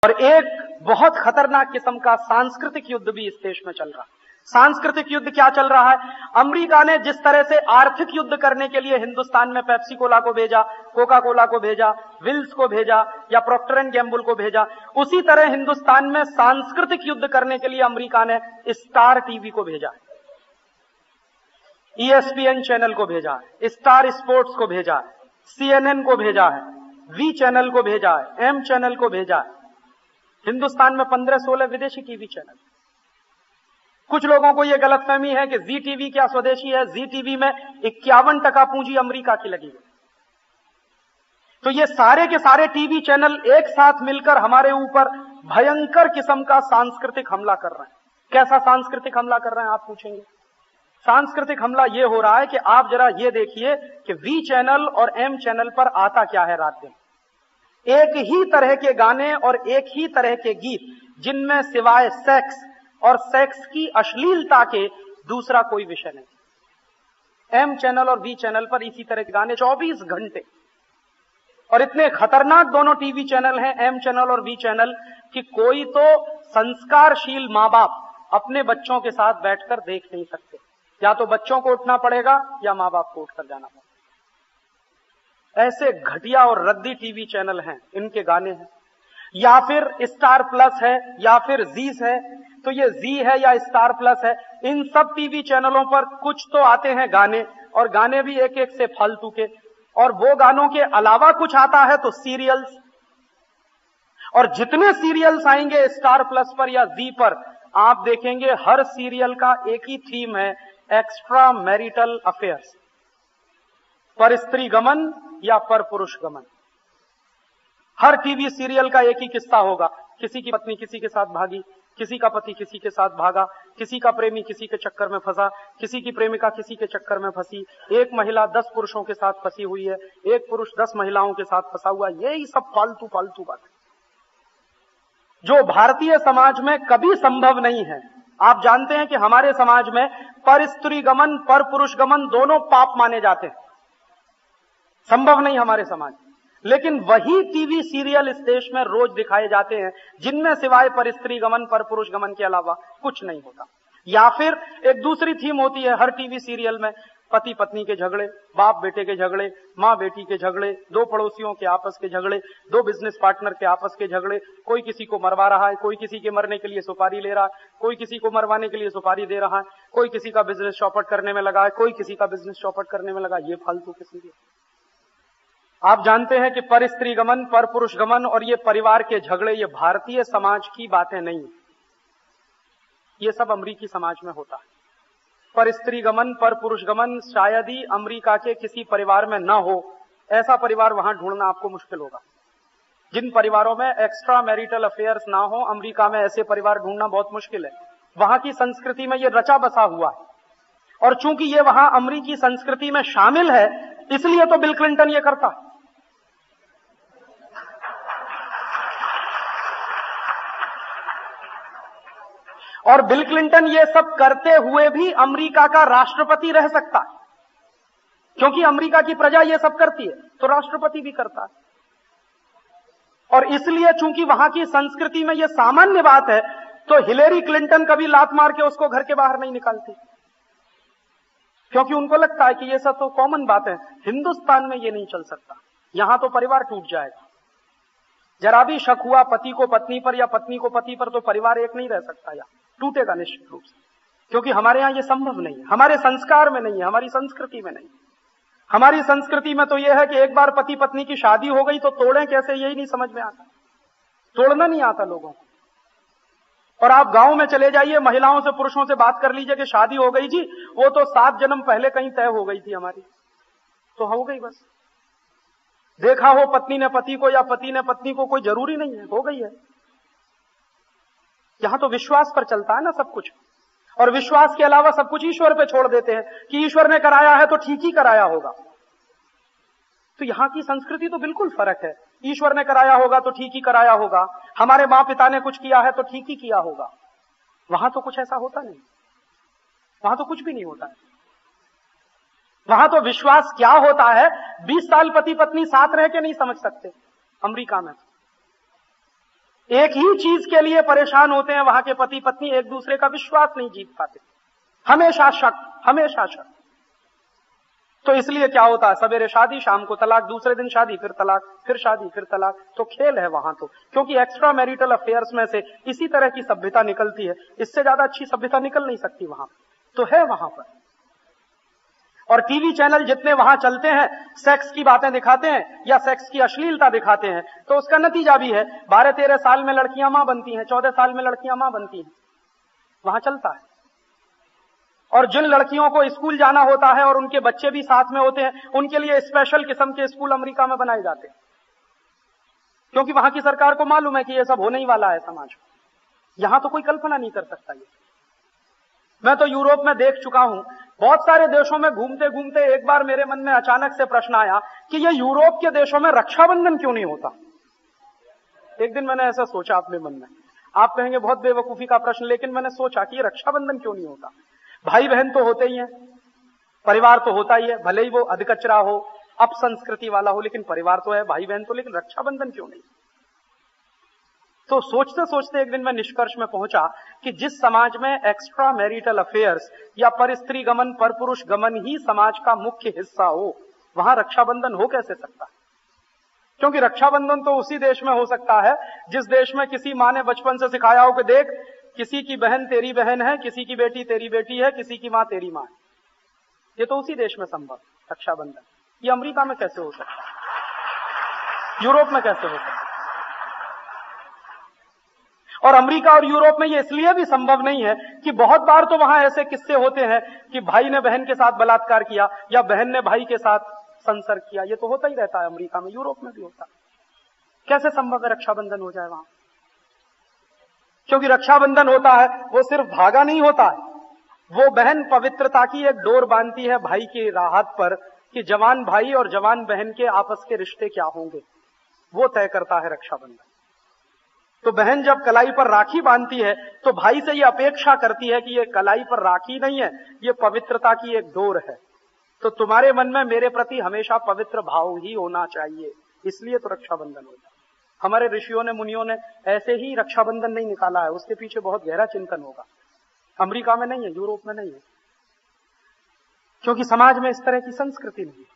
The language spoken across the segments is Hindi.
और एक बहुत खतरनाक किस्म का सांस्कृतिक युद्ध भी इस देश में चल रहा है। सांस्कृतिक युद्ध क्या चल रहा है? अमेरिका ने जिस तरह से आर्थिक युद्ध करने के लिए हिंदुस्तान में पेप्सी कोला को भेजा, कोका कोला को भेजा, विल्स को भेजा या प्रॉक्टर एंड गैम्बल को भेजा, उसी तरह हिंदुस्तान में सांस्कृतिक युद्ध करने के लिए अमेरिका ने स्टार टीवी को भेजा है, ESPN चैनल को भेजा है, स्टार स्पोर्ट्स को भेजा है, CNN को भेजा है, वी चैनल को भेजा है, M चैनल को भेजा है। हिंदुस्तान में 15-16 विदेशी टीवी चैनल। कुछ लोगों को यह गलतफहमी है कि जी टीवी क्या स्वदेशी है। जी टीवी में 51% पूंजी अमेरिका की लगी है। तो ये सारे के सारे टीवी चैनल एक साथ मिलकर हमारे ऊपर भयंकर किस्म का सांस्कृतिक हमला कर रहे हैं। कैसा सांस्कृतिक हमला कर रहे हैं आप पूछेंगे? सांस्कृतिक हमला ये हो रहा है कि आप जरा ये देखिए कि वी चैनल और M चैनल पर आता क्या है रात दिन। एक ही तरह के गाने और एक ही तरह के गीत, जिनमें सिवाय सेक्स और सेक्स की अश्लीलता के दूसरा कोई विषय नहीं। M चैनल और V चैनल पर इसी तरह के गाने 24 घंटे। और इतने खतरनाक दोनों टीवी चैनल हैं, M चैनल और V चैनल, कि कोई तो संस्कारशील मां बाप अपने बच्चों के साथ बैठकर देख नहीं सकते। या तो बच्चों को उठना पड़ेगा या मां बाप को उठकर जाना पड़ेगा। ऐसे घटिया और रद्दी टीवी चैनल हैं, इनके गाने हैं। या फिर स्टार प्लस है या फिर जीस है, तो ये जी है या स्टार प्लस है, इन सब टीवी चैनलों पर कुछ तो आते हैं गाने, और गाने भी एक एक से फालतू के। और वो गानों के अलावा कुछ आता है तो सीरियल्स, और जितने सीरियल्स आएंगे स्टार प्लस पर या जी पर, आप देखेंगे हर सीरियल का एक ही थीम है, एक्स्ट्रा मैरिटल अफेयर्स, पर स्त्री गमन या पर पुरुष गमन। हर टीवी सीरियल का एक ही किस्सा होगा, किसी की पत्नी किसी के साथ भागी, किसी का पति किसी के साथ भागा, किसी का प्रेमी किसी के चक्कर में फंसा, किसी की प्रेमिका किसी के चक्कर में फंसी, एक महिला 10 पुरुषों के साथ फंसी हुई है, एक पुरुष 10 महिलाओं के साथ फंसा हुआ। यही सब फालतू फालतू बात है जो भारतीय समाज में कभी संभव नहीं है। आप जानते हैं कि हमारे समाज में पर स्त्री गमन पर पुरुष गमन दोनों पाप माने जाते हैं, संभव नहीं हमारे समाज। लेकिन वही टीवी सीरियल इस देश में रोज दिखाए जाते हैं जिनमें सिवाय पर स्त्री गमन पर पुरुष गमन के अलावा कुछ नहीं होता। या फिर एक दूसरी थीम होती है हर टीवी सीरियल में, पति पत्नी के झगड़े, बाप बेटे के झगड़े, माँ बेटी के झगड़े, दो पड़ोसियों के आपस के झगड़े, दो बिजनेस पार्टनर के आपस के झगड़े, कोई किसी को मरवा रहा है, कोई किसी के मरने के लिए सुपारी ले रहा है, कोई किसी को मरवाने के लिए सुपारी दे रहा है, कोई किसी का बिजनेस चौपट करने में लगा है, कोई किसी का बिजनेस चौपट करने में लगा। ये फालतू के सीरियल। आप जानते हैं कि पर स्त्री गमन पर पुरुष गमन और ये परिवार के झगड़े, ये भारतीय समाज की बातें नहीं, ये सब अमेरिकी समाज में होता है। पर स्त्री गमन पर पुरुष गमन शायद ही अमेरिका के किसी परिवार में न हो, ऐसा परिवार वहां ढूंढना आपको मुश्किल होगा। जिन परिवारों में एक्स्ट्रा मैरिटल अफेयर्स ना हो, अमेरिका में ऐसे परिवार ढूंढना बहुत मुश्किल है। वहां की संस्कृति में ये रचा बसा हुआ है, और चूंकि ये वहां अमेरिकी संस्कृति में शामिल है, इसलिए तो बिल क्लिंटन ये करता है। और बिल क्लिंटन ये सब करते हुए भी अमेरिका का राष्ट्रपति रह सकता है, क्योंकि अमेरिका की प्रजा ये सब करती है तो राष्ट्रपति भी करता है। और इसलिए चूंकि वहां की संस्कृति में ये सामान्य बात है, तो हिलेरी क्लिंटन कभी लात मार के उसको घर के बाहर नहीं निकालती, क्योंकि उनको लगता है कि ये सब तो कॉमन बात है। हिंदुस्तान में ये नहीं चल सकता, यहां तो परिवार टूट जाएगा। जरा भी शक हुआ पति को पत्नी पर या पत्नी को पति पर, तो परिवार एक नहीं रह सकता, या टूटेगा निश्चित रूप से, क्योंकि हमारे यहां ये संभव नहीं है, हमारे संस्कार में नहीं है, हमारी संस्कृति में नहीं। हमारी संस्कृति में तो यह है कि एक बार पति पत्नी की शादी हो गई तो तोड़ें कैसे, यही नहीं समझ में आता, तोड़ना नहीं आता लोगों को। और आप गांव में चले जाइए, महिलाओं से पुरुषों से बात कर लीजिए कि शादी हो गई जी, वो तो 7 जन्म पहले कहीं तय हो गई थी हमारी, तो हो गई बस। देखा हो पत्नी ने पति को या पति ने पत्नी को, कोई जरूरी नहीं है, हो गई है। यहां तो विश्वास पर चलता है ना सब कुछ, और विश्वास के अलावा सब कुछ ईश्वर पे छोड़ देते हैं कि ईश्वर ने कराया है तो ठीक ही कराया होगा। तो यहां की संस्कृति तो बिल्कुल फर्क है। ईश्वर ने कराया होगा तो ठीक ही कराया होगा, हमारे मां पिता ने कुछ किया है तो ठीक ही किया होगा। वहां तो कुछ ऐसा होता नहीं, वहां तो कुछ भी नहीं होता है। वहां तो विश्वास क्या होता है, 20 साल पति पत्नी साथ रह के नहीं समझ सकते अमेरिका में। एक ही चीज के लिए परेशान होते हैं वहां के पति पत्नी, एक दूसरे का विश्वास नहीं जीत पाते, हमेशा शक, हमेशा शक। तो इसलिए क्या होता है, सवेरे शादी, शाम को तलाक, दूसरे दिन शादी, फिर तलाक, फिर शादी, फिर तलाक। तो खेल है वहां तो, क्योंकि एक्स्ट्रा मैरिटल अफेयर्स में से इसी तरह की सभ्यता निकलती है, इससे ज्यादा अच्छी सभ्यता निकल नहीं सकती वहां तो है वहां पर। और टीवी चैनल जितने वहां चलते हैं, सेक्स की बातें दिखाते हैं या सेक्स की अश्लीलता दिखाते हैं, तो उसका नतीजा भी है 12-13 साल में लड़कियां मां बनती हैं, 14 साल में लड़कियां मां बनती हैं, वहां चलता है। और जिन लड़कियों को स्कूल जाना होता है और उनके बच्चे भी साथ में होते हैं, उनके लिए स्पेशल किस्म के स्कूल अमेरिका में बनाए जाते हैं, क्योंकि वहां की सरकार को मालूम है कि ये सब होने ही वाला है समाज में। यहां तो कोई कल्पना नहीं कर सकता ये। मैं तो यूरोप में देख चुका हूं, बहुत सारे देशों में घूमते घूमते एक बार मेरे मन में अचानक से प्रश्न आया कि ये यूरोप के देशों में रक्षाबंधन क्यों नहीं होता। एक दिन मैंने ऐसा सोचा अपने मन में, आप कहेंगे बहुत बेवकूफी का प्रश्न, लेकिन मैंने सोचा कि ये रक्षाबंधन क्यों नहीं होता। भाई बहन तो होते ही हैं, परिवार तो होता ही है, भले ही वो अधकचरा हो, अपसंस्कृति वाला हो, लेकिन परिवार तो है, भाई बहन तो, लेकिन रक्षाबंधन क्यों नहीं। तो सोचते सोचते एक दिन मैं निष्कर्ष में पहुंचा कि जिस समाज में एक्स्ट्रा मैरिटल अफेयर्स या पर स्त्री गमन, पर पुरुष गमन ही समाज का मुख्य हिस्सा हो, वहां रक्षाबंधन हो कैसे सकता है। क्योंकि रक्षाबंधन तो उसी देश में हो सकता है जिस देश में किसी माँ ने बचपन से सिखाया हो कि देख, किसी की बहन तेरी बहन है, किसी की बेटी तेरी बेटी है, किसी की मां तेरी मां है। ये तो उसी देश में संभव रक्षाबंधन। ये अमेरिका में कैसे हो सकता है, यूरोप में कैसे हो सकता है। और अमेरिका और यूरोप में ये इसलिए भी संभव नहीं है कि बहुत बार तो वहां ऐसे किस्से होते हैं कि भाई ने बहन के साथ बलात्कार किया या बहन ने भाई के साथ संसर्ग किया। ये तो होता ही रहता है अमेरिका में, यूरोप में भी होता है। कैसे संभव है रक्षाबंधन हो जाए वहां। क्योंकि रक्षाबंधन होता है वो सिर्फ धागा नहीं होता है, वो बहन पवित्रता की एक डोर बांधती है भाई की राहत पर कि जवान भाई और जवान बहन के आपस के रिश्ते क्या होंगे, वो तय करता है रक्षाबंधन। तो बहन जब कलाई पर राखी बांधती है तो भाई से ये अपेक्षा करती है कि ये कलाई पर राखी नहीं है, ये पवित्रता की एक डोर है, तो तुम्हारे मन में मेरे प्रति हमेशा पवित्र भाव ही होना चाहिए, इसलिए तो रक्षाबंधन होता है। हमारे ऋषियों ने, मुनियों ने ऐसे ही रक्षाबंधन नहीं निकाला है, उसके पीछे बहुत गहरा चिंतन होगा। अमेरिका में नहीं है, यूरोप में नहीं है, क्योंकि समाज में इस तरह की संस्कृति नहीं है।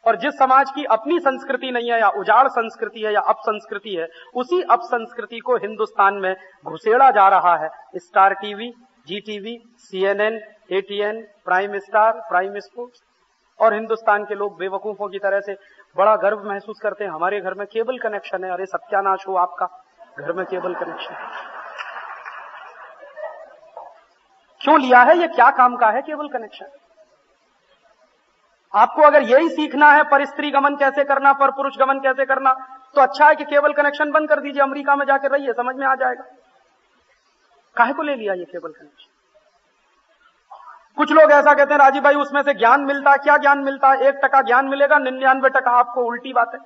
और जिस समाज की अपनी संस्कृति नहीं है, या उजाड़ संस्कृति है, या अपसंस्कृति है, उसी अपसंस्कृति को हिंदुस्तान में घुसेड़ा जा रहा है। Star TV, Zee TV, CNN, ATN, prime star, prime sports. और हिंदुस्तान के लोग बेवकूफों की तरह से बड़ा गर्व महसूस करते हैं, हमारे घर में केबल कनेक्शन है। अरे सत्यानाश हो आपका, घर में केबल कनेक्शन क्यों लिया है, ये क्या काम का है केबल कनेक्शन। आपको अगर यही सीखना है पर स्त्री गमन कैसे करना, पर पुरुष गमन कैसे करना, तो अच्छा है कि केबल कनेक्शन बंद कर दीजिए, अमेरिका में जाकर रहिए, समझ में आ जाएगा। काहे को ले लिया ये केबल कनेक्शन। कुछ लोग ऐसा कहते हैं, राजीव भाई उसमें से ज्ञान मिलता है। क्या ज्ञान मिलता है? 1% ज्ञान मिलेगा, 99% आपको उल्टी बात है।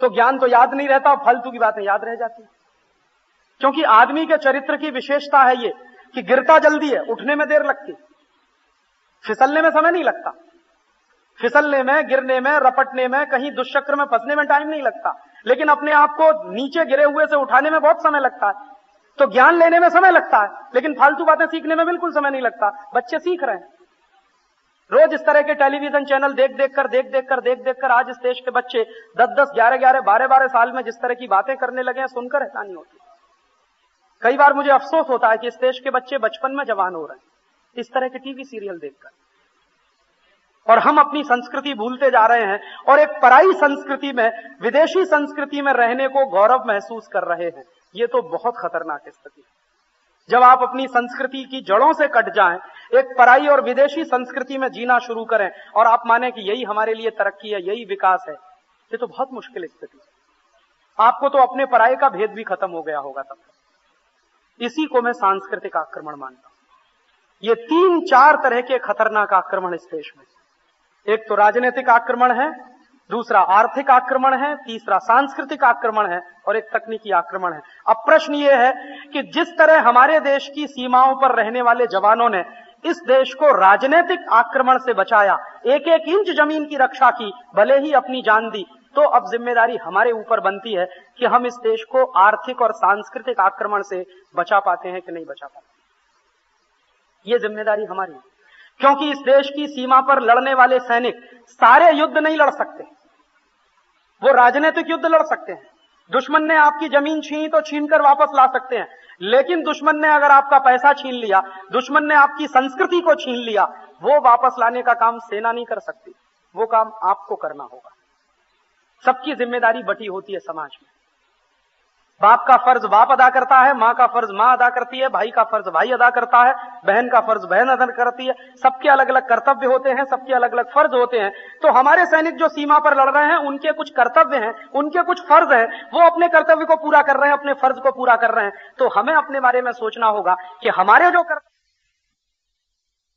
तो ज्ञान तो याद नहीं रहता, फालतू की बातें याद रह जाती है। क्योंकि आदमी के चरित्र की विशेषता है ये कि गिरता जल्दी है, उठने में देर लगती, फिसलने में समय नहीं लगता। फिसलने में, गिरने में, रपटने में, कहीं दुष्चक्र में फंसने में टाइम नहीं लगता, लेकिन अपने आप को नीचे गिरे हुए से उठाने में बहुत समय लगता है। तो ज्ञान लेने में समय लगता है, लेकिन फालतू बातें सीखने में बिल्कुल समय नहीं लगता। बच्चे सीख रहे हैं रोज इस तरह के टेलीविजन चैनल देख देख कर आज इस देश के बच्चे 10-10, 11-11, 12-12 साल में जिस तरह की बातें करने लगे हैं, सुनकर हैरानी होती है। कई बार मुझे अफसोस होता है कि इस देश के बच्चे बचपन में जवान हो रहे हैं इस तरह के टीवी सीरियल देखकर, और हम अपनी संस्कृति भूलते जा रहे हैं और एक पराई संस्कृति में, विदेशी संस्कृति में रहने को गौरव महसूस कर रहे हैं। ये तो बहुत खतरनाक स्थिति है। जब आप अपनी संस्कृति की जड़ों से कट जाएं, एक पराई और विदेशी संस्कृति में जीना शुरू करें और आप माने कि यही हमारे लिए तरक्की है, यही विकास है, ये तो बहुत मुश्किल स्थिति है। आपको तो अपने पराये का भेद भी खत्म हो गया होगा तब तक। इसी को मैं सांस्कृतिक आक्रमण मानता हूं। ये 3-4 तरह के खतरनाक आक्रमण इस देश में, एक तो राजनीतिक आक्रमण है, दूसरा आर्थिक आक्रमण है, तीसरा सांस्कृतिक आक्रमण है, और एक तकनीकी आक्रमण है। अब प्रश्न ये है कि जिस तरह हमारे देश की सीमाओं पर रहने वाले जवानों ने इस देश को राजनीतिक आक्रमण से बचाया, 1-1 इंच जमीन की रक्षा की, भले ही अपनी जान दी, तो अब जिम्मेदारी हमारे ऊपर बनती है कि हम इस देश को आर्थिक और सांस्कृतिक आक्रमण से बचा पाते हैं कि नहीं बचा पाते। ये जिम्मेदारी हमारी है, क्योंकि इस देश की सीमा पर लड़ने वाले सैनिक सारे युद्ध नहीं लड़ सकते। वो राजनीतिक युद्ध लड़ सकते हैं, दुश्मन ने आपकी जमीन छीनी तो छीन कर वापस ला सकते हैं, लेकिन दुश्मन ने अगर आपका पैसा छीन लिया, दुश्मन ने आपकी संस्कृति को छीन लिया, वो वापस लाने का काम सेना नहीं कर सकती, वो काम आपको करना होगा। सबकी जिम्मेदारी बटी होती है समाज में। बाप का फर्ज बाप अदा करता है, मां का फर्ज मां अदा करती है, भाई का फर्ज भाई अदा करता है, बहन का फर्ज बहन अदा करती है। सबके अलग अलग कर्तव्य होते हैं, सबके अलग अलग फर्ज होते हैं। तो हमारे सैनिक जो सीमा पर लड़ रहे हैं, उनके कुछ कर्तव्य हैं, उनके कुछ फर्ज हैं, वो अपने कर्तव्य को पूरा कर रहे हैं, अपने फर्ज को पूरा कर रहे हैं। तो हमें अपने बारे में सोचना होगा कि हमारे जो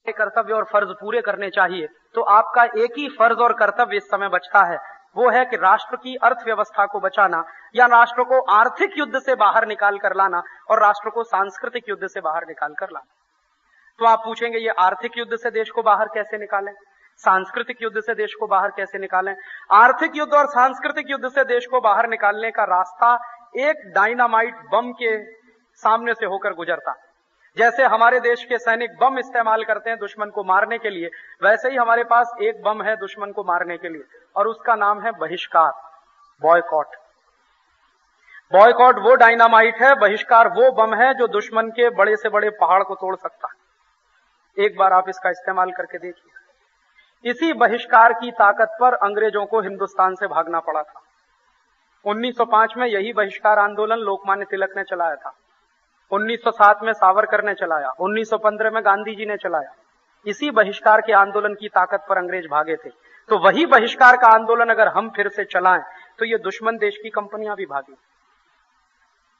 कर्तव्य और फर्ज पूरे करने चाहिए। तो आपका एक ही फर्ज और कर्तव्य इस समय बचता है, वो है कि राष्ट्र की अर्थव्यवस्था को बचाना, या राष्ट्र को आर्थिक युद्ध से बाहर निकाल कर लाना, और राष्ट्र को सांस्कृतिक युद्ध से बाहर निकाल कर लाना। तो आप पूछेंगे, ये आर्थिक युद्ध से देश को बाहर कैसे निकालें, सांस्कृतिक युद्ध से देश को बाहर कैसे निकालें? आर्थिक युद्ध और सांस्कृतिक युद्ध से देश को बाहर निकालने का रास्ता एक डायनामाइट बम के सामने से होकर गुजरता। जैसे हमारे देश के सैनिक बम इस्तेमाल करते हैं दुश्मन को मारने के लिए, वैसे ही हमारे पास एक बम है दुश्मन को मारने के लिए, और उसका नाम है बहिष्कार, बॉयकॉट। बॉयकॉट वो डायनामाइट है, बहिष्कार वो बम है जो दुश्मन के बड़े से बड़े पहाड़ को तोड़ सकता है। एक बार आप इसका इस्तेमाल करके देखिए। इसी बहिष्कार की ताकत पर अंग्रेजों को हिंदुस्तान से भागना पड़ा था। 1905 में यही बहिष्कार आंदोलन लोकमान्य तिलक ने चलाया था, 1907 में सावरकर ने चलाया, 1915 में गांधी जी ने चलाया। इसी बहिष्कार के आंदोलन की ताकत पर अंग्रेज भागे थे। तो वही बहिष्कार का आंदोलन अगर हम फिर से चलाएं तो ये दुश्मन देश की कंपनियां भी भागी।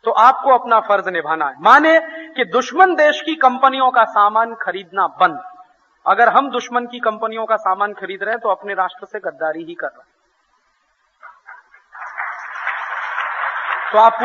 तो आपको अपना फर्ज निभाना है, माने कि दुश्मन देश की कंपनियों का सामान खरीदना बंद। अगर हम दुश्मन की कंपनियों का सामान खरीद रहे हैं तो अपने राष्ट्र से गद्दारी ही कर रहे हैं। तो आप